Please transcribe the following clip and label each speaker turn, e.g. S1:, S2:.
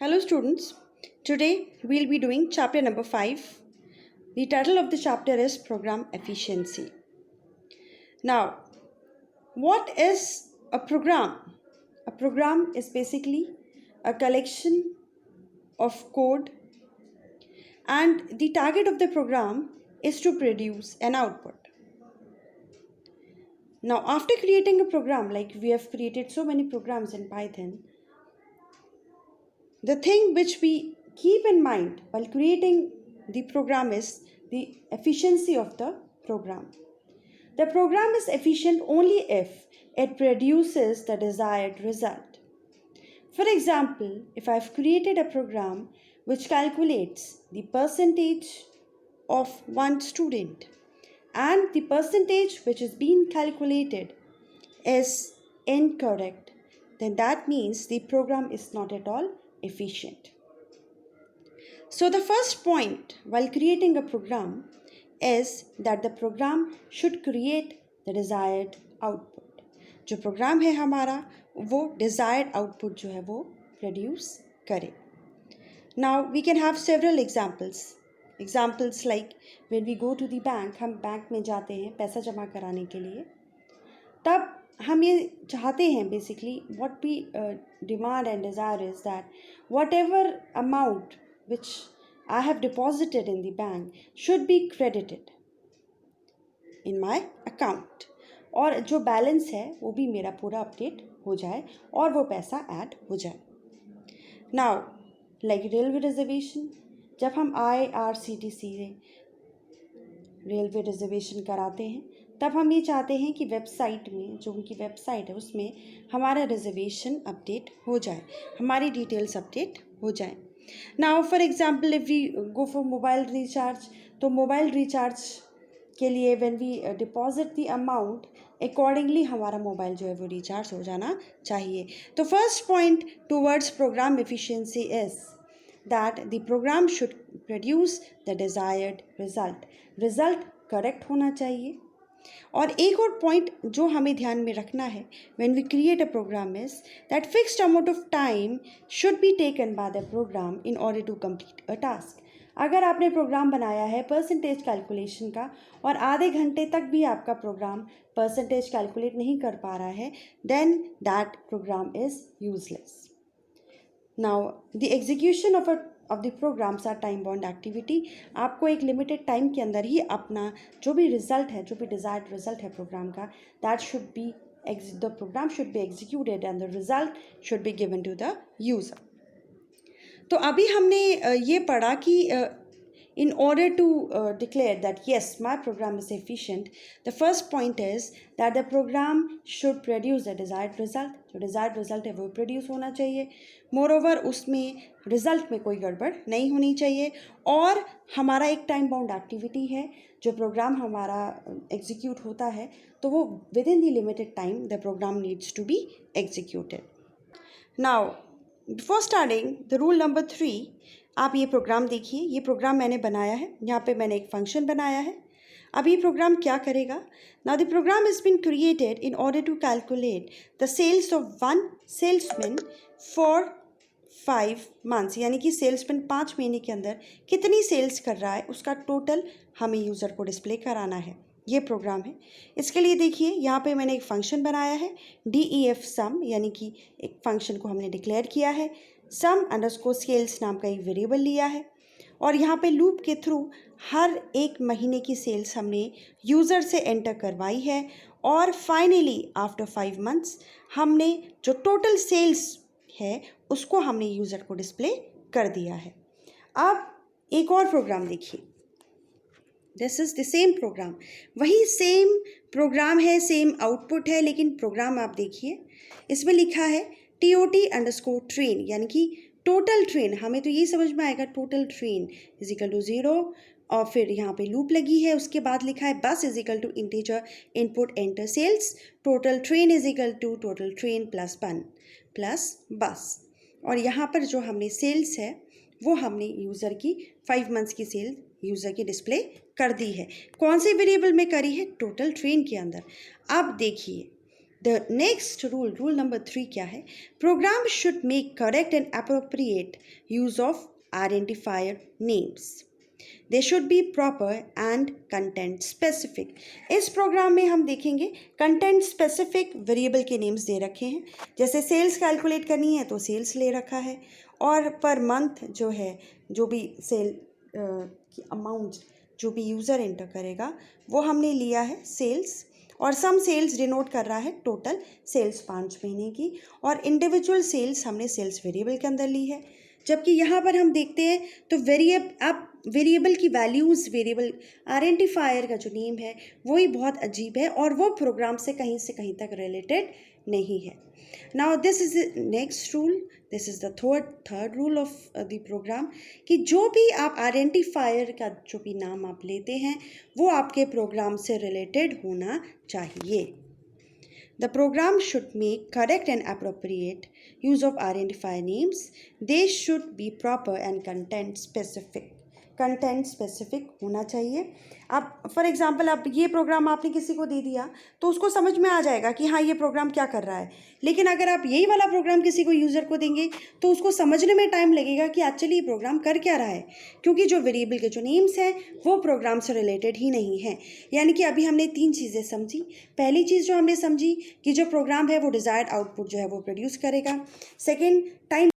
S1: Hello students, today we'll be doing chapter number 5. The title of the chapter is Program Efficiency. Now, what is a program? A program is basically a collection of code, and the target of the program is to produce an output. Now, after creating a program, like we have created so many programs in Python, the thing which we keep in mind while creating the program is the efficiency of the program. The program is efficient only if it produces the desired result. For example, if I've created a program which calculates the percentage of one student and the percentage which is being calculated is incorrect, then that means the program is not at all efficient. So the first point while creating a program is that the program should create the desired output. जो programme है हमारा वो desired output जो है वो produce करे. Now we can have several examples. Examples like when we go to the bank, हम bank में जाते हैं पैसा जमा कराने के लिए, तब हम ये चाहते हैं basically what we demand and desire is that whatever amount which I have deposited in the bank should be credited in my account, और जो बैलेंस है वो भी मेरा पूरा अपडेट हो जाए और वो पैसा ऐड हो जाए. नाउ लाइक रेलवे रिजर्वेशन, जब हम IRCTC से रेलवे रिजर्वेशन कराते हैं तब हम ये चाहते हैं कि वेबसाइट में, जो उनकी वेबसाइट है उसमें हमारा रिजर्वेशन अपडेट हो जाए, हमारी डिटेल्स अपडेट हो जाए. Now for example if we go for mobile recharge, तो मोबाइल रिचार्ज के लिए when we deposit the amount accordingly हमारा मोबाइल जो है वो रिचार्ज हो जाना चाहिए. तो first point towards program efficiency is that the program should produce the desired result. Result correct होना चाहिए. और एक और पॉइंट जो हमें ध्यान में रखना है when we create a program is that fixed amount of time should be taken by the program in order to complete a task. अगर आपने प्रोग्राम बनाया है परसेंटेज कैलकुलेशन का और आधे घंटे तक भी आपका प्रोग्राम परसेंटेज कैलकुलेट नहीं कर पा रहा है, then that program is useless. Now the execution of the programs are time bound activity. आपको एक लिमिटेड टाइम के अंदर ही अपना जो भी रिजल्ट है, जो भी डिज़ायर्ड रिजल्ट है प्रोग्राम का, that should be the program should be executed and the result should be given to the user. तो अभी हमने ये पढ़ा कि in order to declare that yes, my program is efficient, the first point is that the program should produce the desired result. जो desired result है वो produce होना चाहिए. Moreover, उसमें result में कोई गड़बड़ नहीं होनी चाहिए. और हमारा एक time bound activity है, जो program हमारा execute होता है तो वो within the limited time the program needs to be executed. Now, before starting the rule number 3, आप ये प्रोग्राम देखिए. ये प्रोग्राम मैंने बनाया है, यहाँ पे मैंने एक फंक्शन बनाया है. अब ये प्रोग्राम क्या करेगा? Now the program is been created in order to calculate the sales of one salesman for 5 months, यानी कि सेल्समैन 5 महीने के अंदर कितनी सेल्स कर रहा है उसका टोटल हमें यूज़र को डिस्प्ले कराना है. ये प्रोग्राम है. इसके लिए देखिए यहाँ पे मैंने एक फंक्शन बनाया है DEF सम, यानी कि एक फंक्शन को हमने डिक्लेयर किया है. सम अंडरस्कोर सेल्स नाम का एक वेरिएबल लिया है और यहाँ पे लूप के थ्रू हर एक महीने की सेल्स हमने यूज़र से एंटर करवाई है और फाइनली आफ्टर 5 months हमने जो टोटल सेल्स है उसको हमने यूज़र को डिस्प्ले कर दिया है. अब एक और प्रोग्राम देखिए. This is the same programme, वही सेम प्रोग्राम है, सेम आउटपुट है, लेकिन प्रोग्राम आप देखिए इसमें लिखा है TOT_train, यानी कि टोटल ट्रेन. हमें तो यही समझ में आएगा total train is equal to 0 और फिर यहाँ पे लूप लगी है. उसके बाद लिखा है bus is equal to integer input enter sales, total train is equal to total train plus 1 plus bus. और यहाँ पर जो हमने सेल्स है वो हमने यूज़र की 5 months की सेल यूज़र की डिस्प्ले कर दी है. कौन से वेरिएबल में करी है? टोटल ट्रेन के अंदर. अब देखिए The next rule, rule number 3 क्या है? Program should make correct and appropriate use of identifier names. They should be proper and content specific. इस प्रोग्राम में हम देखेंगे कंटेंट स्पेसिफिक वेरिएबल के नेम्स दे रखे हैं. जैसे सेल्स कैलकुलेट करनी है तो सेल्स ले रखा है, और पर मंथ जो है, जो भी सेल की अमाउंट जो भी यूज़र एंटर करेगा वो हमने लिया है सेल्स, और सम सेल्स डिनोट कर रहा है टोटल सेल्स 5 महीने की, और इंडिविजुअल सेल्स हमने सेल्स वेरिएबल के अंदर ली है. जबकि यहाँ पर हम देखते हैं तो वेरिएबल की वैल्यूज़, वेरिएबल आइडेंटिफायर का जो नेम है वही बहुत अजीब है, और वो प्रोग्राम से कहीं तक रिलेटेड नहीं है. Now this is the next rule, this is the third rule of the program, कि जो भी आप आइडेंटिफायर का जो भी नाम आप लेते हैं वो आपके प्रोग्राम से रिलेटेड होना चाहिए. The program should make correct and appropriate use of identifier names. They should be proper and content specific. Content specific होना चाहिए. अब फॉर एग्जांपल अब ये प्रोग्राम आपने किसी को दे दिया तो उसको समझ में आ जाएगा कि हाँ ये प्रोग्राम क्या कर रहा है, लेकिन अगर आप यही वाला प्रोग्राम किसी को यूज़र को देंगे तो उसको समझने में टाइम लगेगा कि एक्चुअली ये प्रोग्राम कर क्या रहा है, क्योंकि जो वेरिएबल के जो नेम्स हैं वो प्रोग्राम से रिलेटेड ही नहीं है. यानी कि अभी हमने 3 चीज़ें समझी. पहली चीज़ जो हमने समझी कि जो प्रोग्राम है वो डिज़ायर्ड आउटपुट जो है वो प्रोड्यूस करेगा. Second, time